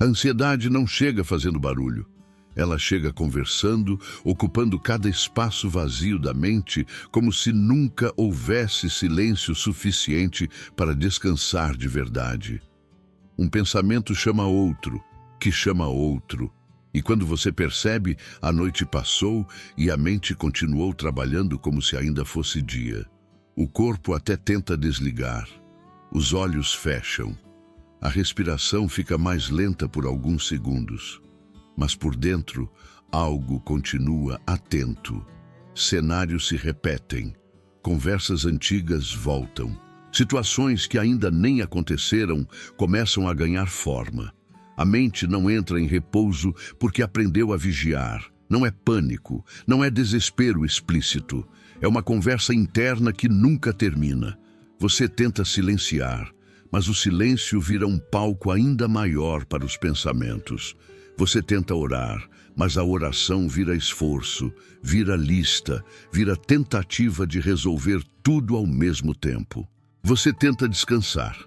A ansiedade não chega fazendo barulho. Ela chega conversando, ocupando cada espaço vazio da mente, como se nunca houvesse silêncio suficiente para descansar de verdade. Um pensamento chama outro, que chama outro. E quando você percebe, a noite passou e a mente continuou trabalhando como se ainda fosse dia. O corpo até tenta desligar. Os olhos fecham. A respiração fica mais lenta por alguns segundos. Mas por dentro, algo continua atento. Cenários se repetem. Conversas antigas voltam. Situações que ainda nem aconteceram começam a ganhar forma. A mente não entra em repouso porque aprendeu a vigiar. Não é pânico, não é desespero explícito. É uma conversa interna que nunca termina. Você tenta silenciar, mas o silêncio vira um palco ainda maior para os pensamentos. Você tenta orar, mas a oração vira esforço, vira lista, vira tentativa de resolver tudo ao mesmo tempo. Você tenta descansar,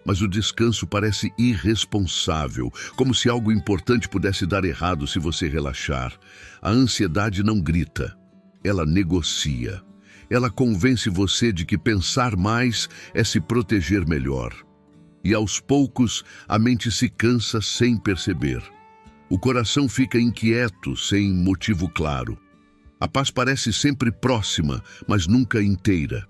mas o descanso parece irresponsável, como se algo importante pudesse dar errado se você relaxar. A ansiedade não grita, ela negocia. Ela convence você de que pensar mais é se proteger melhor. E aos poucos, a mente se cansa sem perceber. O coração fica inquieto, sem motivo claro. A paz parece sempre próxima, mas nunca inteira.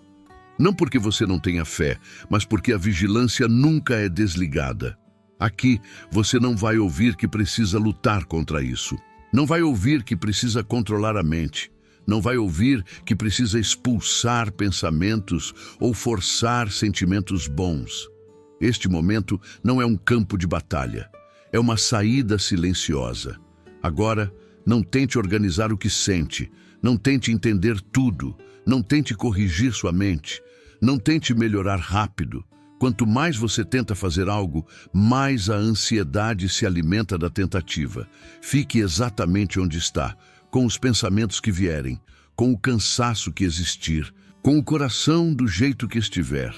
Não porque você não tenha fé, mas porque a vigilância nunca é desligada. Aqui, você não vai ouvir que precisa lutar contra isso. Não vai ouvir que precisa controlar a mente. Não vai ouvir que precisa expulsar pensamentos ou forçar sentimentos bons. Este momento não é um campo de batalha. É uma saída silenciosa. Agora, não tente organizar o que sente. Não tente entender tudo. Não tente corrigir sua mente. Não tente melhorar rápido. Quanto mais você tenta fazer algo, mais a ansiedade se alimenta da tentativa. Fique exatamente onde está, com os pensamentos que vierem, com o cansaço que existir, com o coração do jeito que estiver.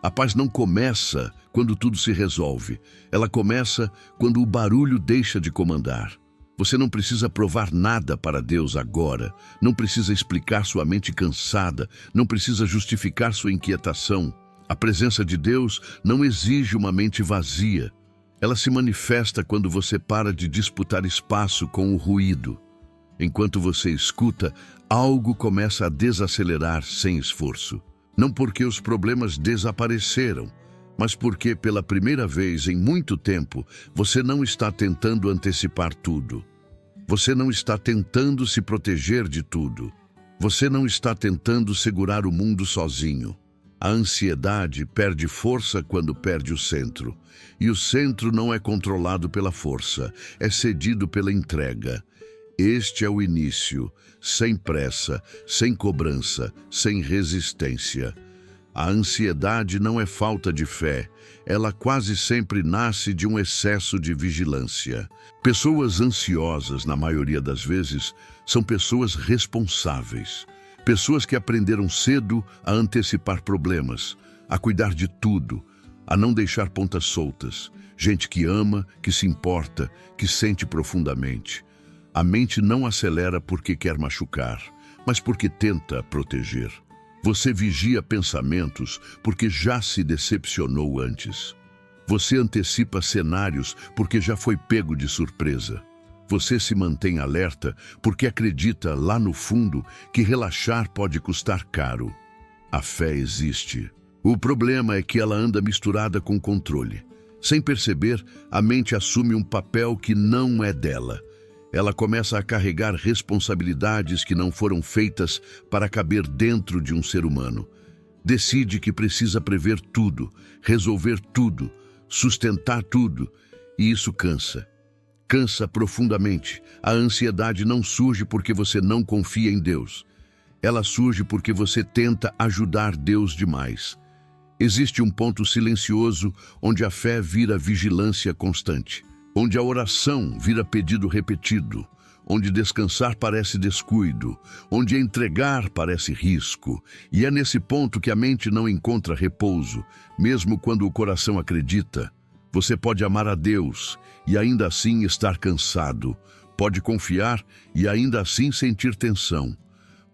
A paz não começa quando tudo se resolve. Ela começa quando o barulho deixa de comandar. Você não precisa provar nada para Deus agora. Não precisa explicar sua mente cansada. Não precisa justificar sua inquietação. A presença de Deus não exige uma mente vazia. Ela se manifesta quando você para de disputar espaço com o ruído. Enquanto você escuta, algo começa a desacelerar sem esforço. Não porque os problemas desapareceram, mas porque, pela primeira vez em muito tempo, você não está tentando antecipar tudo. Você não está tentando se proteger de tudo. Você não está tentando segurar o mundo sozinho. A ansiedade perde força quando perde o centro. E o centro não é controlado pela força, é cedido pela entrega. Este é o início, sem pressa, sem cobrança, sem resistência. A ansiedade não é falta de fé, ela quase sempre nasce de um excesso de vigilância. Pessoas ansiosas, na maioria das vezes, são pessoas responsáveis. Pessoas que aprenderam cedo a antecipar problemas, a cuidar de tudo, a não deixar pontas soltas. Gente que ama, que se importa, que sente profundamente. A mente não acelera porque quer machucar, mas porque tenta proteger. Você vigia pensamentos porque já se decepcionou antes. Você antecipa cenários porque já foi pego de surpresa. Você se mantém alerta porque acredita lá no fundo que relaxar pode custar caro. A fé existe. O problema é que ela anda misturada com controle. Sem perceber, a mente assume um papel que não é dela. Ela começa a carregar responsabilidades que não foram feitas para caber dentro de um ser humano. Decide que precisa prever tudo, resolver tudo, sustentar tudo, e isso cansa. Cansa profundamente. A ansiedade não surge porque você não confia em Deus. Ela surge porque você tenta ajudar Deus demais. Existe um ponto silencioso onde a fé vira vigilância constante. Onde a oração vira pedido repetido, onde descansar parece descuido, onde entregar parece risco, e é nesse ponto que a mente não encontra repouso, mesmo quando o coração acredita. Você pode amar a Deus e ainda assim estar cansado. Pode confiar e ainda assim sentir tensão.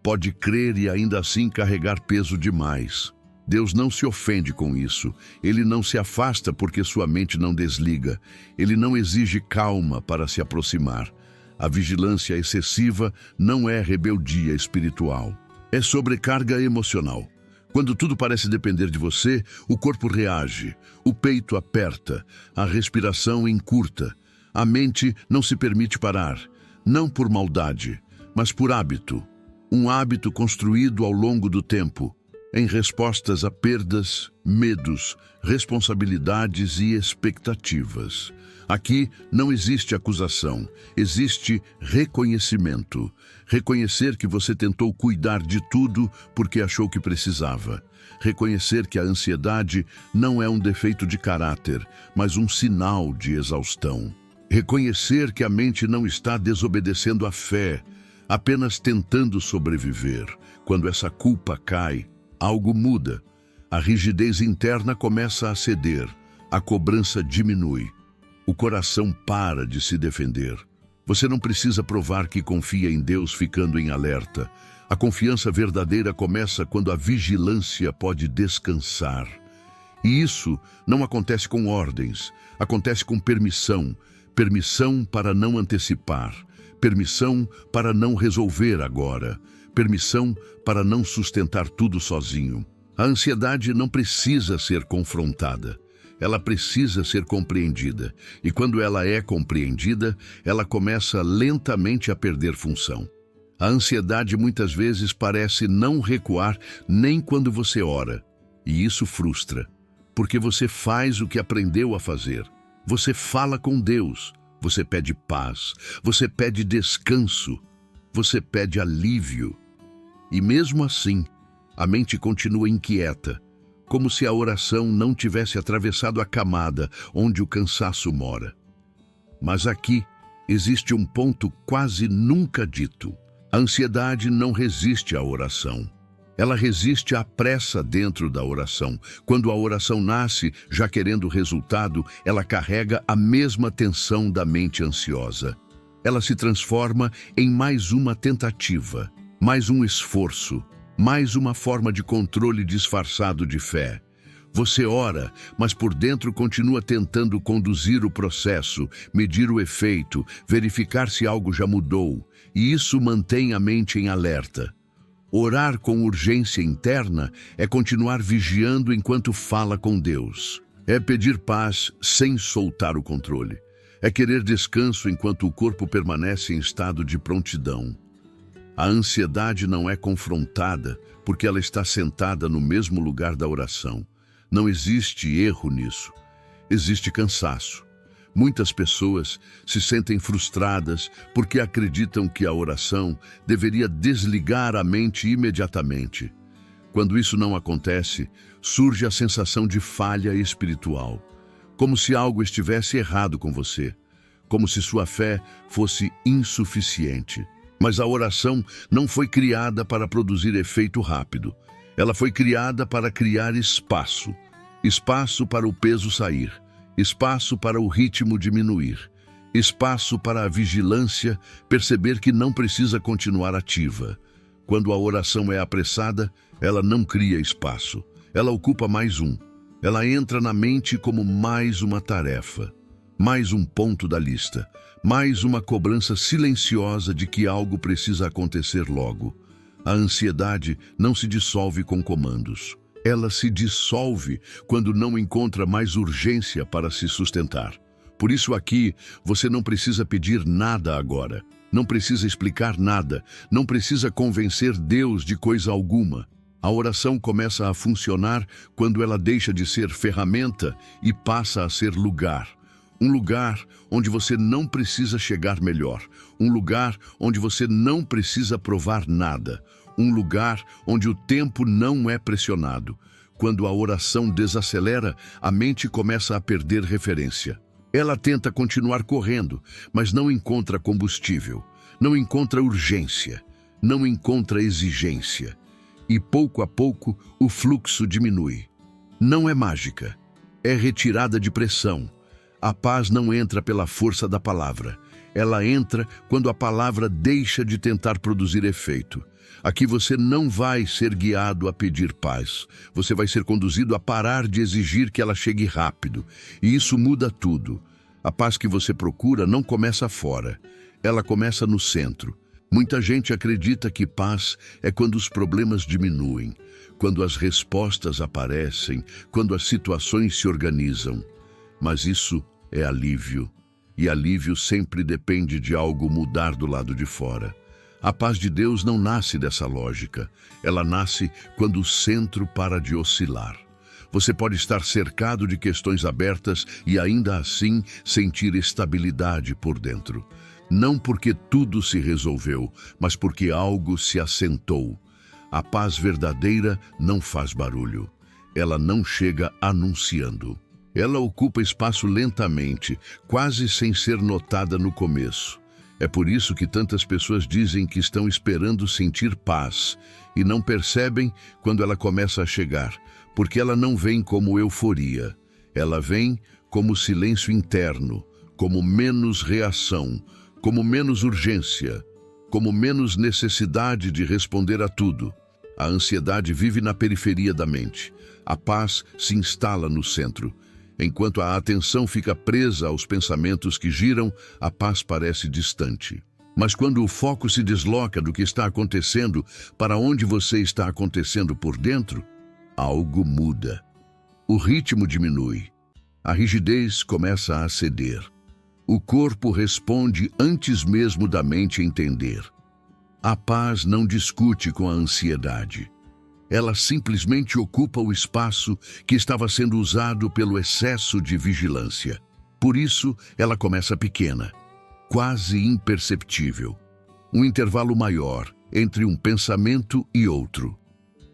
Pode crer e ainda assim carregar peso demais. Deus não se ofende com isso. Ele não se afasta porque sua mente não desliga. Ele não exige calma para se aproximar. A vigilância excessiva não é rebeldia espiritual. É sobrecarga emocional. Quando tudo parece depender de você, o corpo reage, o peito aperta, a respiração encurta, a mente não se permite parar, não por maldade, mas por hábito. Um hábito construído ao longo do tempo, em respostas a perdas, medos, responsabilidades e expectativas. Aqui não existe acusação, existe reconhecimento. Reconhecer que você tentou cuidar de tudo porque achou que precisava. Reconhecer que a ansiedade não é um defeito de caráter, mas um sinal de exaustão. Reconhecer que a mente não está desobedecendo à fé, apenas tentando sobreviver. Quando essa culpa cai, algo muda. A rigidez interna começa a ceder, a cobrança diminui. O coração para de se defender. Você não precisa provar que confia em Deus ficando em alerta. A confiança verdadeira começa quando a vigilância pode descansar. E isso não acontece com ordens, acontece com permissão. Permissão para não antecipar. Permissão para não resolver agora. Permissão para não sustentar tudo sozinho. A ansiedade não precisa ser confrontada. Ela precisa ser compreendida. E quando ela é compreendida, ela começa lentamente a perder função. A ansiedade muitas vezes parece não recuar nem quando você ora. E isso frustra, porque você faz o que aprendeu a fazer. Você fala com Deus, você pede paz, você pede descanso, você pede alívio. E mesmo assim, a mente continua inquieta, como se a oração não tivesse atravessado a camada onde o cansaço mora. Mas aqui existe um ponto quase nunca dito. A ansiedade não resiste à oração. Ela resiste à pressa dentro da oração. Quando a oração nasce, já querendo resultado, ela carrega a mesma tensão da mente ansiosa. Ela se transforma em mais uma tentativa, mais um esforço, mais uma forma de controle disfarçado de fé. Você ora, mas por dentro continua tentando conduzir o processo, medir o efeito, verificar se algo já mudou, e isso mantém a mente em alerta. Orar com urgência interna é continuar vigiando enquanto fala com Deus. É pedir paz sem soltar o controle. É querer descanso enquanto o corpo permanece em estado de prontidão. A ansiedade não é confrontada porque ela está sentada no mesmo lugar da oração. Não existe erro nisso. Existe cansaço. Muitas pessoas se sentem frustradas porque acreditam que a oração deveria desligar a mente imediatamente. Quando isso não acontece, surge a sensação de falha espiritual, como se algo estivesse errado com você, como se sua fé fosse insuficiente. Mas a oração não foi criada para produzir efeito rápido. Ela foi criada para criar espaço. Espaço para o peso sair. Espaço para o ritmo diminuir. Espaço para a vigilância perceber que não precisa continuar ativa. Quando a oração é apressada, ela não cria espaço. Ela ocupa mais um. Ela entra na mente como mais uma tarefa. Mais um ponto da lista, mais uma cobrança silenciosa de que algo precisa acontecer logo. A ansiedade não se dissolve com comandos. Ela se dissolve quando não encontra mais urgência para se sustentar. Por isso aqui, você não precisa pedir nada agora. Não precisa explicar nada. Não precisa convencer Deus de coisa alguma. A oração começa a funcionar quando ela deixa de ser ferramenta e passa a ser lugar. Um lugar onde você não precisa chegar melhor. Um lugar onde você não precisa provar nada. Um lugar onde o tempo não é pressionado. Quando a oração desacelera, a mente começa a perder referência. Ela tenta continuar correndo, mas não encontra combustível. Não encontra urgência. Não encontra exigência. E pouco a pouco, o fluxo diminui. Não é mágica. É retirada de pressão. A paz não entra pela força da palavra. Ela entra quando a palavra deixa de tentar produzir efeito. Aqui você não vai ser guiado a pedir paz. Você vai ser conduzido a parar de exigir que ela chegue rápido. E isso muda tudo. A paz que você procura não começa fora. Ela começa no centro. Muita gente acredita que paz é quando os problemas diminuem, quando as respostas aparecem, quando as situações se organizam. Mas isso é alívio. E alívio sempre depende de algo mudar do lado de fora. A paz de Deus não nasce dessa lógica. Ela nasce quando o centro para de oscilar. Você pode estar cercado de questões abertas e ainda assim sentir estabilidade por dentro. Não porque tudo se resolveu, mas porque algo se assentou. A paz verdadeira não faz barulho. Ela não chega anunciando. Ela ocupa espaço lentamente, quase sem ser notada no começo. É por isso que tantas pessoas dizem que estão esperando sentir paz e não percebem quando ela começa a chegar, porque ela não vem como euforia. Ela vem como silêncio interno, como menos reação, como menos urgência, como menos necessidade de responder a tudo. A ansiedade vive na periferia da mente. A paz se instala no centro. Enquanto a atenção fica presa aos pensamentos que giram, a paz parece distante. Mas quando o foco se desloca do que está acontecendo para onde você está acontecendo por dentro, algo muda. O ritmo diminui. A rigidez começa a ceder. O corpo responde antes mesmo da mente entender. A paz não discute com a ansiedade. Ela simplesmente ocupa o espaço que estava sendo usado pelo excesso de vigilância. Por isso, ela começa pequena, quase imperceptível. Um intervalo maior entre um pensamento e outro.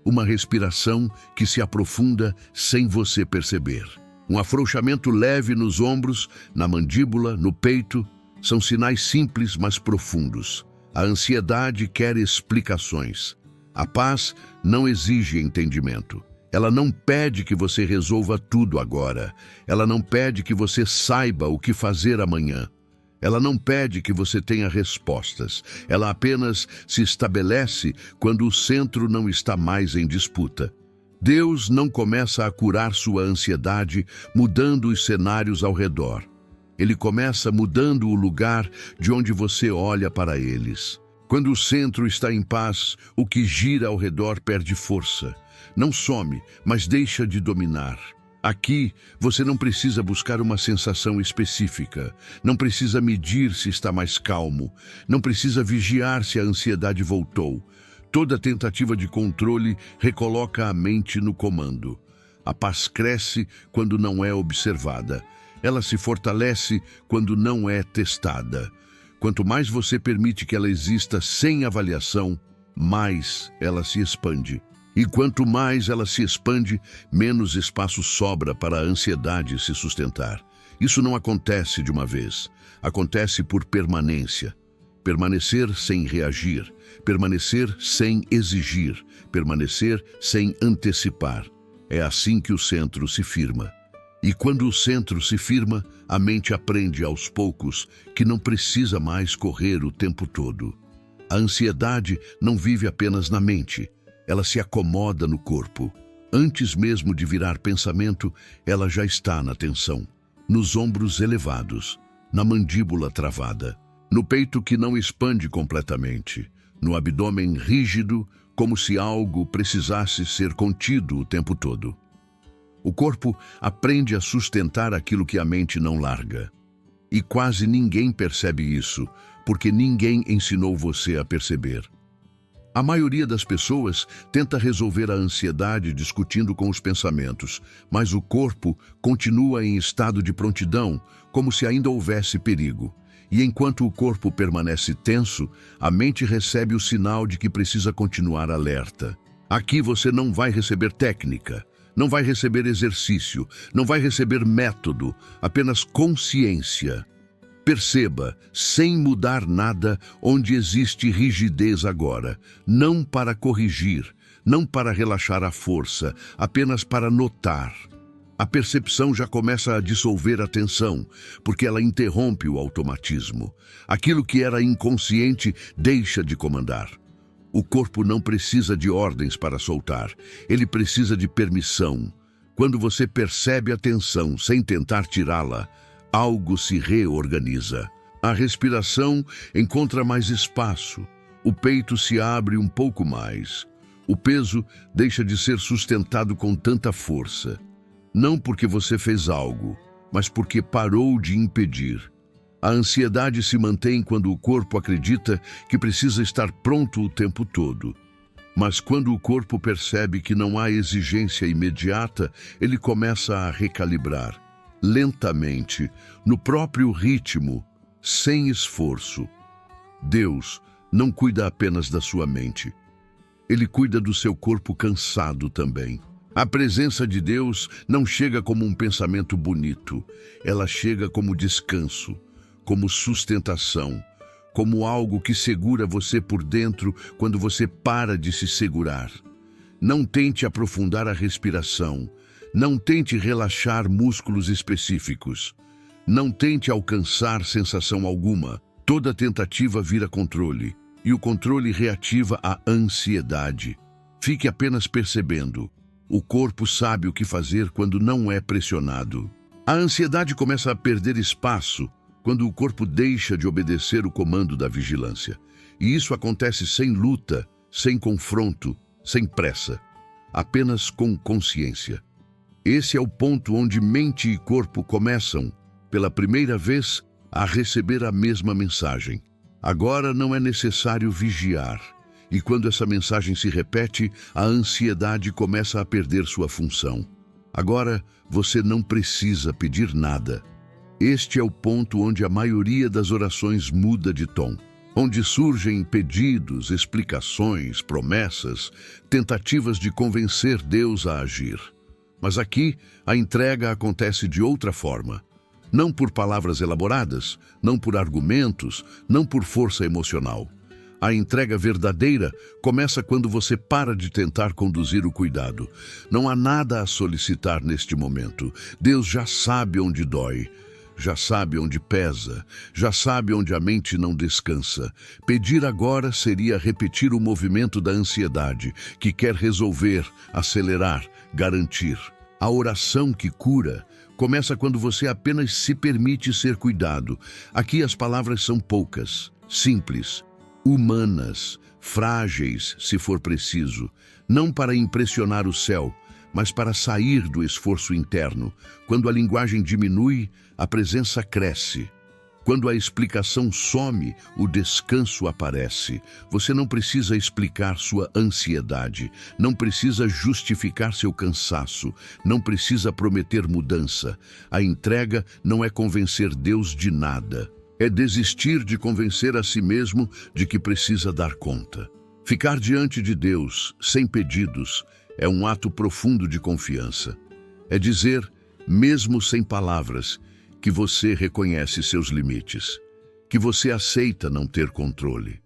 Uma respiração que se aprofunda sem você perceber. Um afrouxamento leve nos ombros, na mandíbula, no peito, são sinais simples, mas profundos. A ansiedade quer explicações. A paz não exige entendimento. Ela não pede que você resolva tudo agora. Ela não pede que você saiba o que fazer amanhã. Ela não pede que você tenha respostas. Ela apenas se estabelece quando o centro não está mais em disputa. Deus não começa a curar sua ansiedade mudando os cenários ao redor. Ele começa mudando o lugar de onde você olha para eles. Quando o centro está em paz, o que gira ao redor perde força. Não some, mas deixa de dominar. Aqui, você não precisa buscar uma sensação específica. Não precisa medir se está mais calmo. Não precisa vigiar se a ansiedade voltou. Toda tentativa de controle recoloca a mente no comando. A paz cresce quando não é observada. Ela se fortalece quando não é testada. Quanto mais você permite que ela exista sem avaliação, mais ela se expande. E quanto mais ela se expande, menos espaço sobra para a ansiedade se sustentar. Isso não acontece de uma vez. Acontece por permanência. Permanecer sem reagir. Permanecer sem exigir. Permanecer sem antecipar. É assim que o centro se firma. E quando o centro se firma, a mente aprende aos poucos que não precisa mais correr o tempo todo. A ansiedade não vive apenas na mente, ela se acomoda no corpo. Antes mesmo de virar pensamento, ela já está na tensão, nos ombros elevados, na mandíbula travada, no peito que não expande completamente, no abdômen rígido, como se algo precisasse ser contido o tempo todo. O corpo aprende a sustentar aquilo que a mente não larga. E quase ninguém percebe isso, porque ninguém ensinou você a perceber. A maioria das pessoas tenta resolver a ansiedade discutindo com os pensamentos, mas o corpo continua em estado de prontidão, como se ainda houvesse perigo. E enquanto o corpo permanece tenso, a mente recebe o sinal de que precisa continuar alerta. Aqui você não vai receber técnica. Não vai receber exercício, não vai receber método, apenas consciência. Perceba, sem mudar nada, onde existe rigidez agora, não para corrigir, não para relaxar a força, apenas para notar. A percepção já começa a dissolver a atenção, porque ela interrompe o automatismo. Aquilo que era inconsciente deixa de comandar. O corpo não precisa de ordens para soltar, ele precisa de permissão. Quando você percebe a tensão sem tentar tirá-la, algo se reorganiza. A respiração encontra mais espaço, o peito se abre um pouco mais. O peso deixa de ser sustentado com tanta força. Não porque você fez algo, mas porque parou de impedir. A ansiedade se mantém quando o corpo acredita que precisa estar pronto o tempo todo. Mas quando o corpo percebe que não há exigência imediata, ele começa a recalibrar, lentamente, no próprio ritmo, sem esforço. Deus não cuida apenas da sua mente. Ele cuida do seu corpo cansado também. A presença de Deus não chega como um pensamento bonito. Ela chega como descanso, como sustentação, como algo que segura você por dentro quando você para de se segurar. Não tente aprofundar a respiração. Não tente relaxar músculos específicos. Não tente alcançar sensação alguma. Toda tentativa vira controle, e o controle reativa a ansiedade. Fique apenas percebendo. O corpo sabe o que fazer quando não é pressionado. A ansiedade começa a perder espaço quando o corpo deixa de obedecer o comando da vigilância. E isso acontece sem luta, sem confronto, sem pressa, apenas com consciência. Esse é o ponto onde mente e corpo começam, pela primeira vez, a receber a mesma mensagem. Agora não é necessário vigiar. E quando essa mensagem se repete, a ansiedade começa a perder sua função. Agora você não precisa pedir nada. Este é o ponto onde a maioria das orações muda de tom, onde surgem pedidos, explicações, promessas, tentativas de convencer Deus a agir. Mas aqui, a entrega acontece de outra forma. Não por palavras elaboradas, não por argumentos, não por força emocional. A entrega verdadeira começa quando você para de tentar conduzir o cuidado. Não há nada a solicitar neste momento. Deus já sabe onde dói, já sabe onde pesa, já sabe onde a mente não descansa. Pedir agora seria repetir o movimento da ansiedade, que quer resolver, acelerar, garantir. A oração que cura começa quando você apenas se permite ser cuidado. Aqui as palavras são poucas, simples, humanas, frágeis, se for preciso, não para impressionar o céu, mas para sair do esforço interno. Quando a linguagem diminui, a presença cresce. Quando a explicação some, o descanso aparece. Você não precisa explicar sua ansiedade, não precisa justificar seu cansaço, não precisa prometer mudança. A entrega não é convencer Deus de nada. É desistir de convencer a si mesmo de que precisa dar conta. Ficar diante de Deus, sem pedidos, é um ato profundo de confiança. É dizer, mesmo sem palavras, que você reconhece seus limites, que você aceita não ter controle,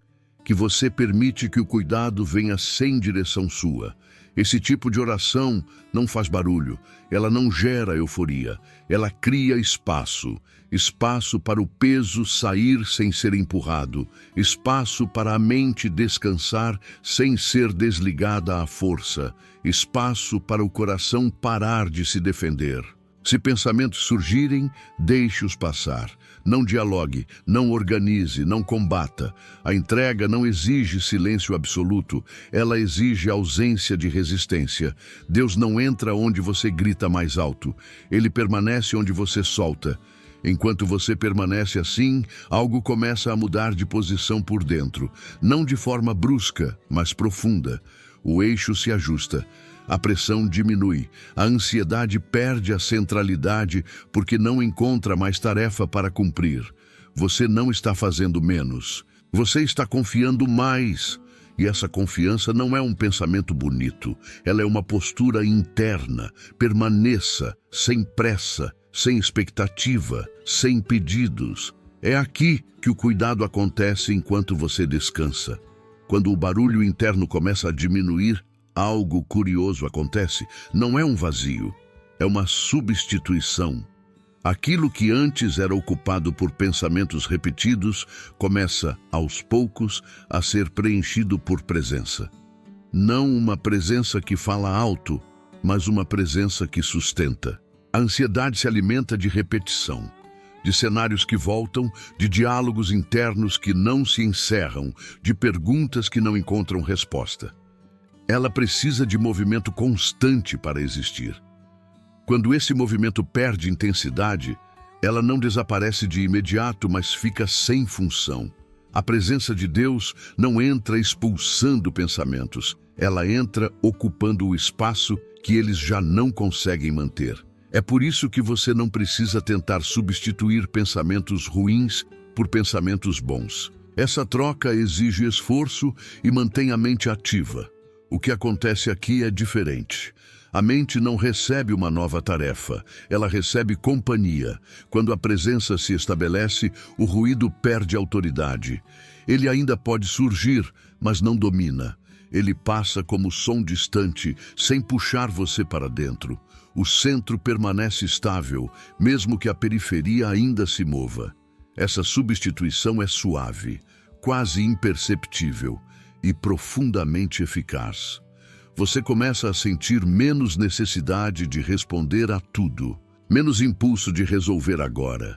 que você permite que o cuidado venha sem direção sua. Esse tipo de oração não faz barulho, ela não gera euforia, ela cria espaço. Espaço para o peso sair sem ser empurrado, espaço para a mente descansar sem ser desligada à força, espaço para o coração parar de se defender. Se pensamentos surgirem, deixe-os passar. Não dialogue, não organize, não combata. A entrega não exige silêncio absoluto, ela exige ausência de resistência. Deus não entra onde você grita mais alto, ele permanece onde você solta. Enquanto você permanece assim, algo começa a mudar de posição por dentro, não de forma brusca, mas profunda. O eixo se ajusta, a pressão diminui, a ansiedade perde a centralidade porque não encontra mais tarefa para cumprir. Você não está fazendo menos, você está confiando mais. E essa confiança não é um pensamento bonito, ela é uma postura interna. Permaneça, sem pressa, sem expectativa, sem pedidos. É aqui que o cuidado acontece enquanto você descansa. Quando o barulho interno começa a diminuir, algo curioso acontece. Não é um vazio, é uma substituição. Aquilo que antes era ocupado por pensamentos repetidos começa, aos poucos, a ser preenchido por presença. Não uma presença que fala alto, mas uma presença que sustenta. A ansiedade se alimenta de repetição, de cenários que voltam, de diálogos internos que não se encerram, de perguntas que não encontram resposta. Ela precisa de movimento constante para existir. Quando esse movimento perde intensidade, ela não desaparece de imediato, mas fica sem função. A presença de Deus não entra expulsando pensamentos, ela entra ocupando o espaço que eles já não conseguem manter. É por isso que você não precisa tentar substituir pensamentos ruins por pensamentos bons. Essa troca exige esforço e mantém a mente ativa. O que acontece aqui é diferente. A mente não recebe uma nova tarefa, ela recebe companhia. Quando a presença se estabelece, o ruído perde autoridade. Ele ainda pode surgir, mas não domina. Ele passa como som distante, sem puxar você para dentro. O centro permanece estável, mesmo que a periferia ainda se mova. Essa substituição é suave, quase imperceptível e profundamente eficaz. Você começa a sentir menos necessidade de responder a tudo, menos impulso de resolver agora,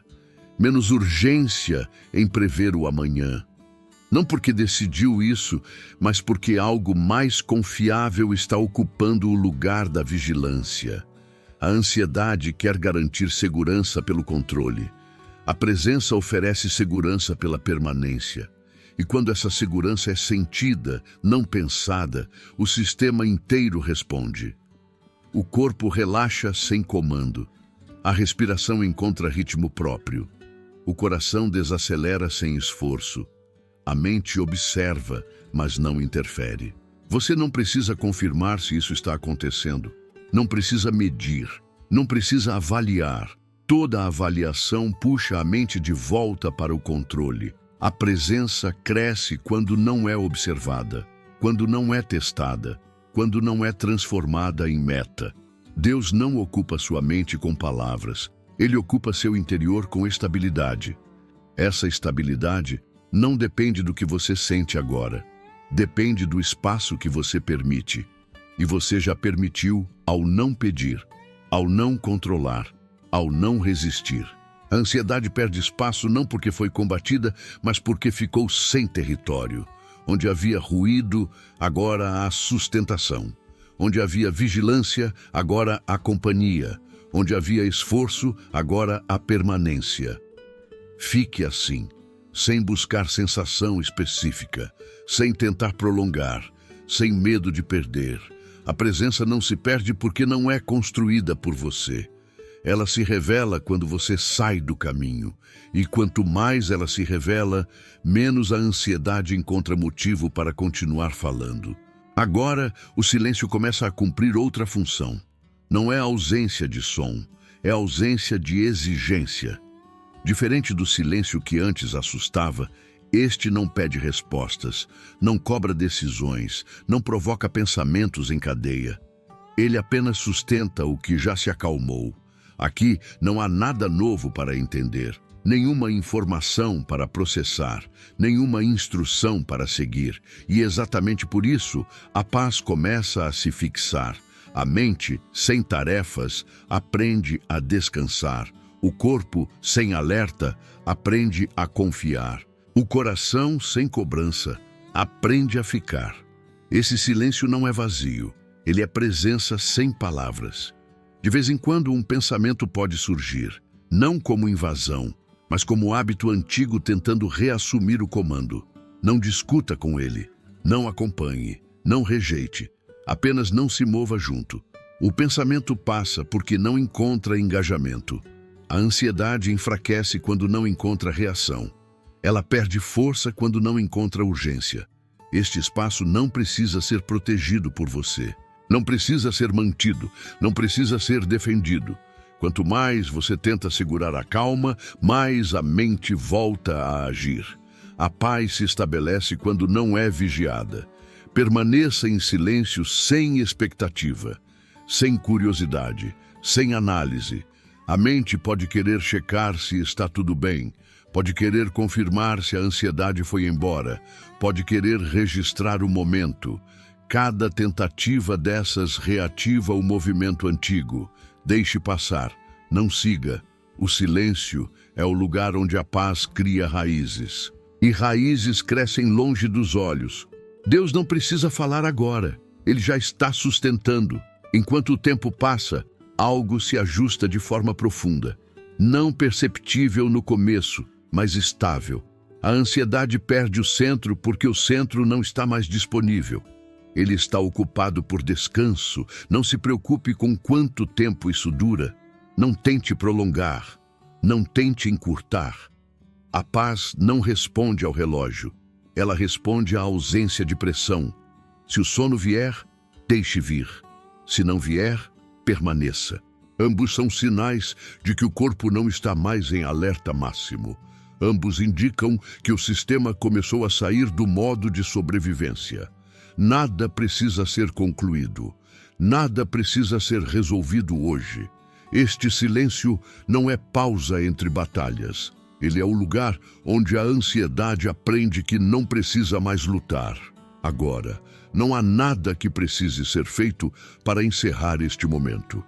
menos urgência em prever o amanhã. Não porque decidiu isso, mas porque algo mais confiável está ocupando o lugar da vigilância. A ansiedade quer garantir segurança pelo controle. A presença oferece segurança pela permanência. E quando essa segurança é sentida, não pensada, o sistema inteiro responde. O corpo relaxa sem comando. A respiração encontra ritmo próprio. O coração desacelera sem esforço. A mente observa, mas não interfere. Você não precisa confirmar se isso está acontecendo. Não precisa medir. Não precisa avaliar. Toda avaliação puxa a mente de volta para o controle. A presença cresce quando não é observada, quando não é testada, quando não é transformada em meta. Deus não ocupa sua mente com palavras, Ele ocupa seu interior com estabilidade. Essa estabilidade não depende do que você sente agora, depende do espaço que você permite. E você já permitiu ao não pedir, ao não controlar, ao não resistir. A ansiedade perde espaço não porque foi combatida, mas porque ficou sem território. Onde havia ruído, agora há sustentação. Onde havia vigilância, agora há companhia. Onde havia esforço, agora há permanência. Fique assim, sem buscar sensação específica, sem tentar prolongar, sem medo de perder. A presença não se perde porque não é construída por você. Ela se revela quando você sai do caminho. E quanto mais ela se revela, menos a ansiedade encontra motivo para continuar falando. Agora, o silêncio começa a cumprir outra função. Não é ausência de som, é ausência de exigência. Diferente do silêncio que antes assustava, este não pede respostas, não cobra decisões, não provoca pensamentos em cadeia. Ele apenas sustenta o que já se acalmou. Aqui não há nada novo para entender, nenhuma informação para processar, nenhuma instrução para seguir. E exatamente por isso, a paz começa a se fixar. A mente, sem tarefas, aprende a descansar. O corpo, sem alerta, aprende a confiar. O coração, sem cobrança, aprende a ficar. Esse silêncio não é vazio, ele é presença sem palavras. De vez em quando um pensamento pode surgir, não como invasão, mas como hábito antigo tentando reassumir o comando. Não discuta com ele, não acompanhe, não rejeite, apenas não se mova junto. O pensamento passa porque não encontra engajamento. A ansiedade enfraquece quando não encontra reação. Ela perde força quando não encontra urgência. Este espaço não precisa ser protegido por você. Não precisa ser mantido, não precisa ser defendido. Quanto mais você tenta segurar a calma, mais a mente volta a agir. A paz se estabelece quando não é vigiada. Permaneça em silêncio sem expectativa, sem curiosidade, sem análise. A mente pode querer checar se está tudo bem, pode querer confirmar se a ansiedade foi embora, pode querer registrar o momento. Cada tentativa dessas reativa o movimento antigo. Deixe passar, não siga. O silêncio é o lugar onde a paz cria raízes. E raízes crescem longe dos olhos. Deus não precisa falar agora. Ele já está sustentando. Enquanto o tempo passa, algo se ajusta de forma profunda. Não perceptível no começo, mas estável. A ansiedade perde o centro porque o centro não está mais disponível. Ele está ocupado por descanso. Não se preocupe com quanto tempo isso dura. Não tente prolongar. Não tente encurtar. A paz não responde ao relógio. Ela responde à ausência de pressão. Se o sono vier, deixe vir. Se não vier, permaneça. Ambos são sinais de que o corpo não está mais em alerta máximo. Ambos indicam que o sistema começou a sair do modo de sobrevivência. Nada precisa ser concluído. Nada precisa ser resolvido hoje. Este silêncio não é pausa entre batalhas. Ele é o lugar onde a ansiedade aprende que não precisa mais lutar. Agora, não há nada que precise ser feito para encerrar este momento.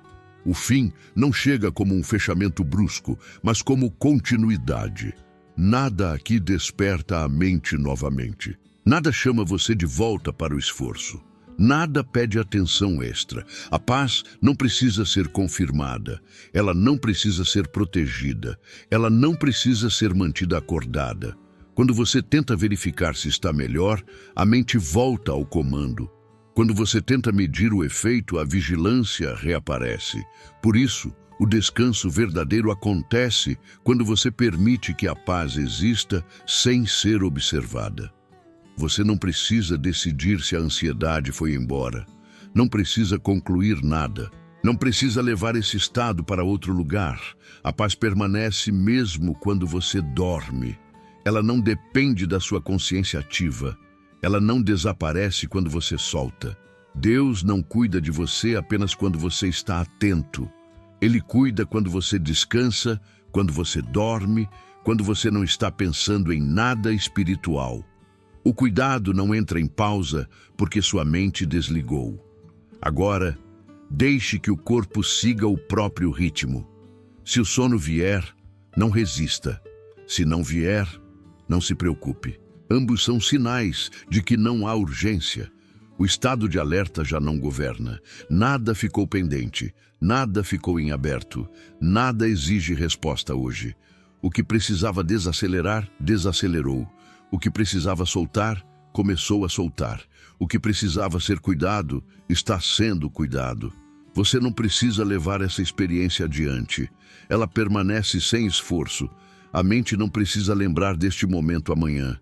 O fim não chega como um fechamento brusco, mas como continuidade. Nada aqui desperta a mente novamente. Nada chama você de volta para o esforço. Nada pede atenção extra. A paz não precisa ser confirmada. Ela não precisa ser protegida. Ela não precisa ser mantida acordada. Quando você tenta verificar se está melhor, a mente volta ao comando. Quando você tenta medir o efeito, a vigilância reaparece. Por isso, o descanso verdadeiro acontece quando você permite que a paz exista sem ser observada. Você não precisa decidir se a ansiedade foi embora. Não precisa concluir nada. Não precisa levar esse estado para outro lugar. A paz permanece mesmo quando você dorme. Ela não depende da sua consciência ativa. Ela não desaparece quando você solta. Deus não cuida de você apenas quando você está atento. Ele cuida quando você descansa, quando você dorme, quando você não está pensando em nada espiritual. O cuidado não entra em pausa porque sua mente desligou. Agora, deixe que o corpo siga o próprio ritmo. Se o sono vier, não resista. Se não vier, não se preocupe. Ambos são sinais de que não há urgência. O estado de alerta já não governa. Nada ficou pendente, nada ficou em aberto, nada exige resposta hoje. O que precisava desacelerar, desacelerou. O que precisava soltar, começou a soltar. O que precisava ser cuidado, está sendo cuidado. Você não precisa levar essa experiência adiante. Ela permanece sem esforço. A mente não precisa lembrar deste momento amanhã.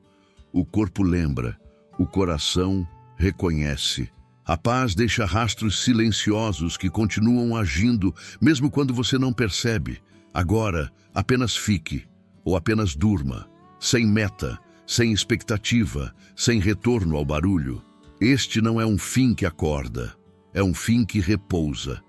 O corpo lembra, o coração reconhece. A paz deixa rastros silenciosos que continuam agindo, mesmo quando você não percebe. Agora, apenas fique, ou apenas durma, sem meta, sem expectativa, sem retorno ao barulho. Este não é um fim que acorda, é um fim que repousa.